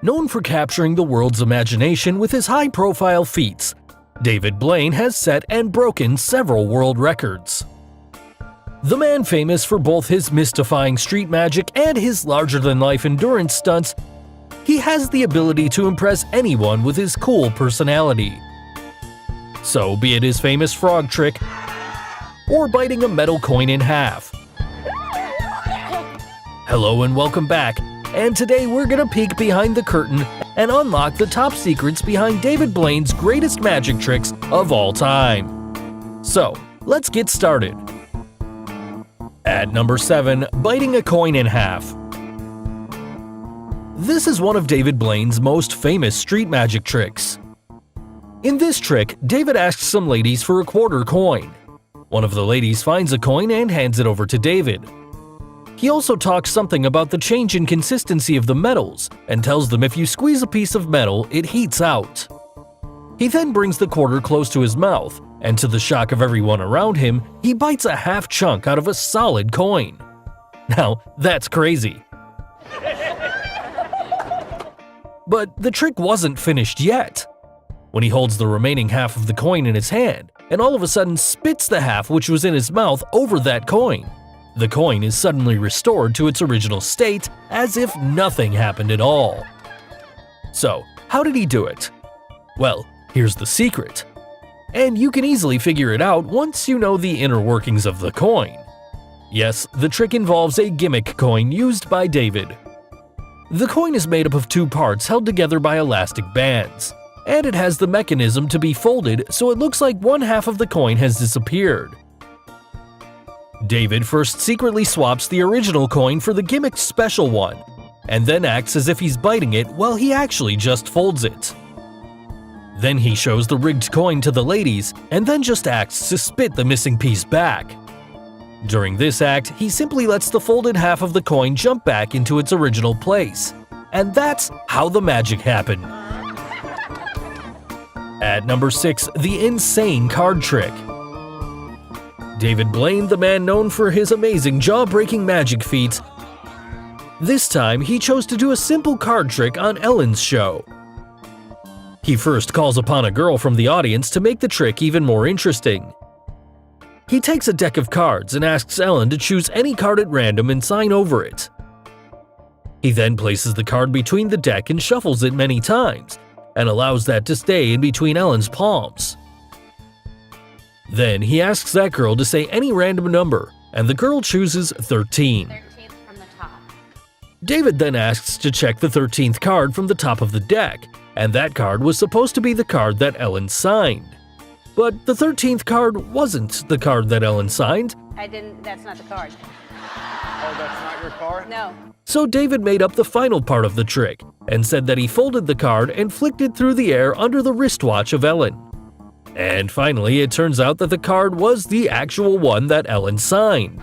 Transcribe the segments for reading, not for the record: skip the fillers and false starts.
Known for capturing the world's imagination with his high-profile feats, David Blaine has set and broken several world records. The man famous for both his mystifying street magic and his larger-than-life endurance stunts, he has the ability to impress anyone with his cool personality. So be it his famous frog trick, or biting a metal coin in half. Hello and welcome back, and today we're gonna peek behind the curtain and unlock the top secrets behind David Blaine's greatest magic tricks of all time. So, let's get started. At number 7, biting a coin in half. This is one of David Blaine's most famous street magic tricks. In this trick, David asks some ladies for a quarter coin. One of the ladies finds a coin and hands it over to David. He also talks something about the change in consistency of the metals and tells them if you squeeze a piece of metal, it heats out. He then brings the quarter close to his mouth, and to the shock of everyone around him, he bites a half chunk out of a solid coin. Now, that's crazy. But the trick wasn't finished yet. When he holds the remaining half of the coin in his hand, and all of a sudden spits the half which was in his mouth over that coin, the coin is suddenly restored to its original state as if nothing happened at all. So, how did he do it? Well, here's the secret. And you can easily figure it out once you know the inner workings of the coin. Yes, the trick involves a gimmick coin used by David. The coin is made up of two parts held together by elastic bands, and it has the mechanism to be folded so it looks like one half of the coin has disappeared. David first secretly swaps the original coin for the gimmicked special one, and then acts as if he's biting it while he actually just folds it. Then he shows the rigged coin to the ladies, and then just acts to spit the missing piece back. During this act, he simply lets the folded half of the coin jump back into its original place. And that's how the magic happened. At number 6, the insane card trick. David Blaine, the man known for his amazing jaw-breaking magic feats, this time he chose to do a simple card trick on Ellen's show. He first calls upon a girl from the audience to make the trick even more interesting. He takes a deck of cards and asks Ellen to choose any card at random and sign over it. He then places the card between the deck and shuffles it many times, and allows that to stay in between Ellen's palms. Then he asks that girl to say any random number, and the girl chooses 13. 13th from the top. David then asks to check the 13th card from the top of the deck, and that card was supposed to be the card that Ellen signed. But the 13th card wasn't the card that Ellen signed. That's not the card. Oh, that's not your card? No. So David made up the final part of the trick, and said that he folded the card and flicked it through the air under the wristwatch of Ellen. And finally, it turns out that the card was the actual one that Ellen signed.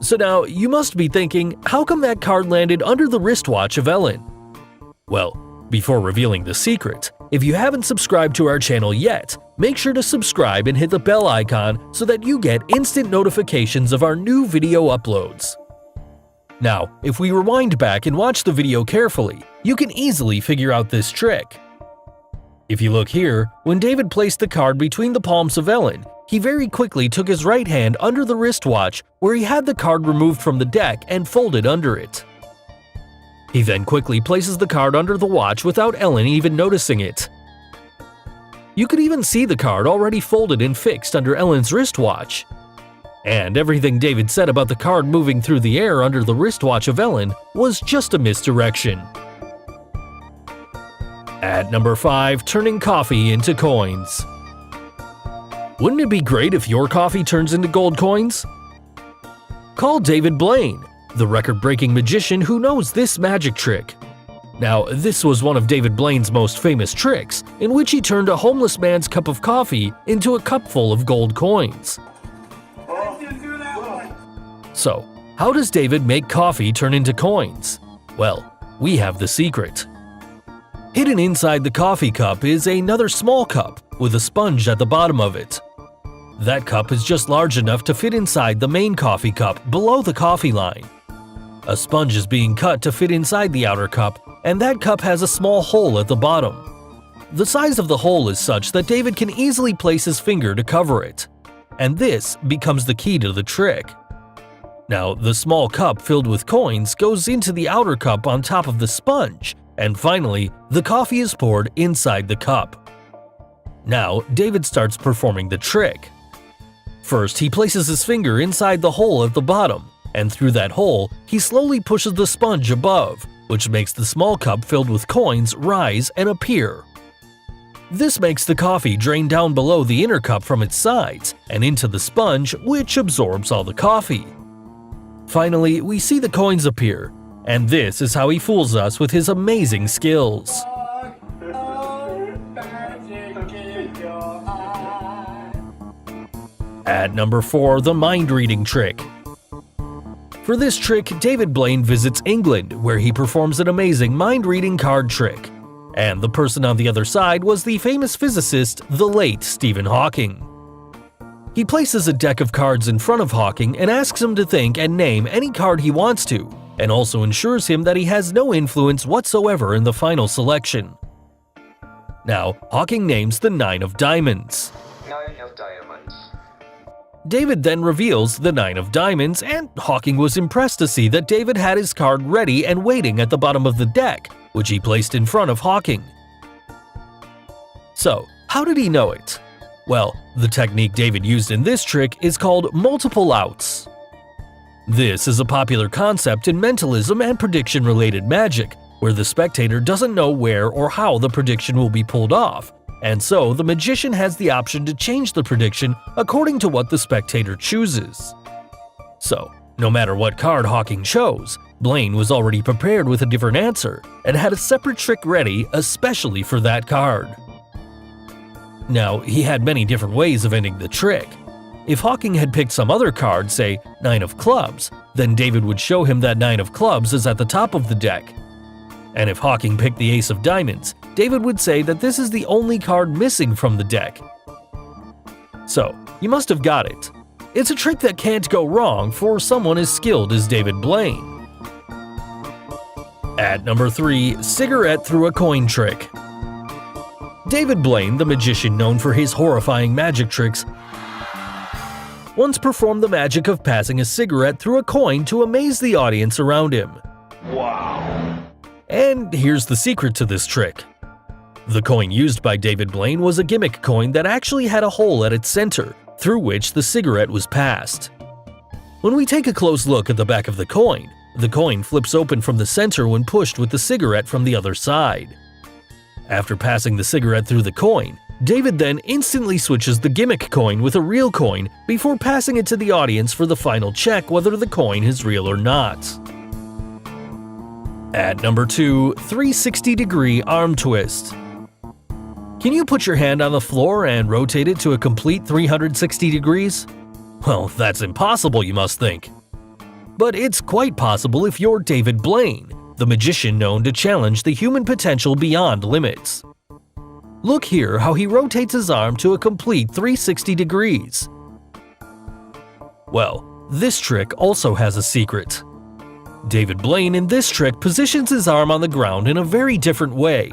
So now, you must be thinking, how come that card landed under the wristwatch of Ellen? Well, before revealing the secret, if you haven't subscribed to our channel yet, make sure to subscribe and hit the bell icon so that you get instant notifications of our new video uploads. Now, if we rewind back and watch the video carefully, you can easily figure out this trick. If you look here, when David placed the card between the palms of Ellen, he very quickly took his right hand under the wristwatch where he had the card removed from the deck and folded under it. He then quickly places the card under the watch without Ellen even noticing it. You could even see the card already folded and fixed under Ellen's wristwatch. And everything David said about the card moving through the air under the wristwatch of Ellen was just a misdirection. At number 5, turning coffee into coins. Wouldn't it be great if your coffee turns into gold coins? Call David Blaine, the record-breaking magician who knows this magic trick. Now, this was one of David Blaine's most famous tricks, in which he turned a homeless man's cup of coffee into a cup full of gold coins. So, how does David make coffee turn into coins? Well, we have the secret. Hidden inside the coffee cup is another small cup with a sponge at the bottom of it. That cup is just large enough to fit inside the main coffee cup below the coffee line. A sponge is being cut to fit inside the outer cup, and that cup has a small hole at the bottom. The size of the hole is such that David can easily place his finger to cover it. And this becomes the key to the trick. Now, the small cup filled with coins goes into the outer cup on top of the sponge, and finally, the coffee is poured inside the cup. Now, David starts performing the trick. First, he places his finger inside the hole at the bottom, and through that hole, he slowly pushes the sponge above, which makes the small cup filled with coins rise and appear. This makes the coffee drain down below the inner cup from its sides and into the sponge, which absorbs all the coffee. Finally, we see the coins appear, and this is how he fools us with his amazing skills. At number 4, the mind-reading trick. For this trick, David Blaine visits England, where he performs an amazing mind-reading card trick. And the person on the other side was the famous physicist, the late Stephen Hawking. He places a deck of cards in front of Hawking and asks him to think and name any card he wants to, and also ensures him that he has no influence whatsoever in the final selection. Now, Hawking names the 9 of diamonds. 9 of diamonds. David then reveals the 9 of diamonds, and Hawking was impressed to see that David had his card ready and waiting at the bottom of the deck, which he placed in front of Hawking. So, how did he know it? Well, the technique David used in this trick is called multiple outs. This is a popular concept in mentalism and prediction-related magic, where the spectator doesn't know where or how the prediction will be pulled off, and so the magician has the option to change the prediction according to what the spectator chooses. So, no matter what card Hawking chose, Blaine was already prepared with a different answer and had a separate trick ready especially for that card. Now, he had many different ways of ending the trick. If Hawking had picked some other card, say 9 of clubs, then David would show him that 9 of clubs is at the top of the deck. And if Hawking picked the ace of diamonds, David would say that this is the only card missing from the deck. So, you must have got it. It's a trick that can't go wrong for someone as skilled as David Blaine. At number 3, cigarette through a coin trick. David Blaine, the magician known for his horrifying magic tricks, once performed the magic of passing a cigarette through a coin to amaze the audience around him. Wow. And here's the secret to this trick. The coin used by David Blaine was a gimmick coin that actually had a hole at its center, through which the cigarette was passed. When we take a close look at the back of the coin flips open from the center when pushed with the cigarette from the other side. After passing the cigarette through the coin, David then instantly switches the gimmick coin with a real coin before passing it to the audience for the final check whether the coin is real or not. At number 2, 360-degree arm twist. Can you put your hand on the floor and rotate it to a complete 360 degrees? Well, that's impossible, you must think. But it's quite possible if you're David Blaine, the magician known to challenge the human potential beyond limits. Look here how he rotates his arm to a complete 360 degrees. Well, this trick also has a secret. David Blaine in this trick positions his arm on the ground in a very different way.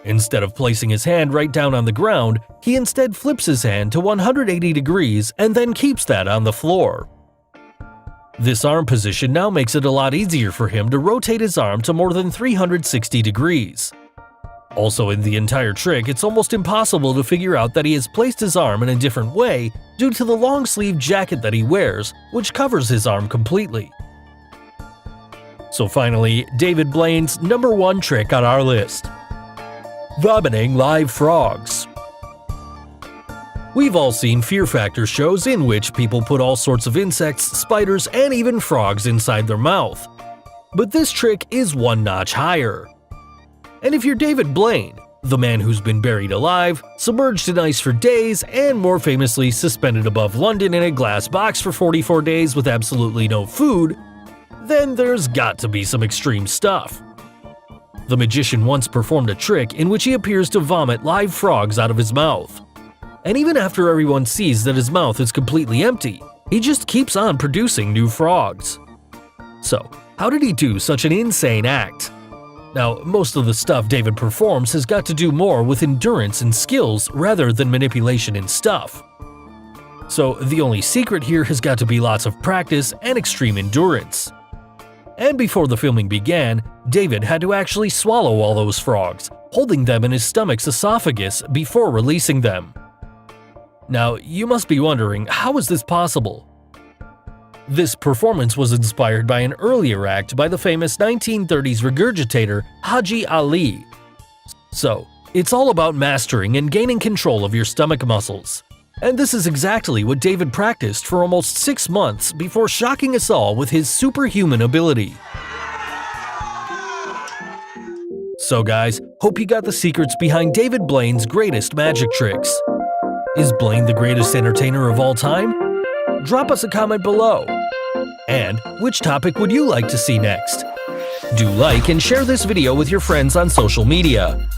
Instead of placing his hand right down on the ground, he instead flips his hand to 180 degrees and then keeps that on the floor. This arm position now makes it a lot easier for him to rotate his arm to more than 360 degrees. Also, in the entire trick, it's almost impossible to figure out that he has placed his arm in a different way due to the long-sleeve jacket that he wears, which covers his arm completely. So finally, David Blaine's number 1 trick on our list. Vomiting live frogs. We've all seen Fear Factor shows in which people put all sorts of insects, spiders, and even frogs inside their mouth. But this trick is one notch higher. And if you're David Blaine, the man who's been buried alive, submerged in ice for days, and more famously suspended above London in a glass box for 44 days with absolutely no food, then there's got to be some extreme stuff. The magician once performed a trick in which he appears to vomit live frogs out of his mouth. And even after everyone sees that his mouth is completely empty, he just keeps on producing new frogs. So, How did he do such an insane act? Now, most of the stuff David performs has got to do more with endurance and skills rather than manipulation and stuff. So the only secret here has got to be lots of practice and extreme endurance. And before the filming began, David had to actually swallow all those frogs, holding them in his stomach's esophagus before releasing them. Now, you must be wondering, how is this possible? This performance was inspired by an earlier act by the famous 1930s regurgitator Haji Ali. So, it's all about mastering and gaining control of your stomach muscles. And this is exactly what David practiced for almost 6 months before shocking us all with his superhuman ability. So guys, hope you got the secrets behind David Blaine's greatest magic tricks. Is Blaine the greatest entertainer of all time? Drop us a comment below. And which topic would you like to see next? Do like and share this video with your friends on social media.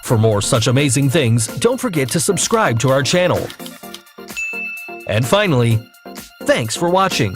For more such amazing things, don't forget to subscribe to our channel. And finally, thanks for watching.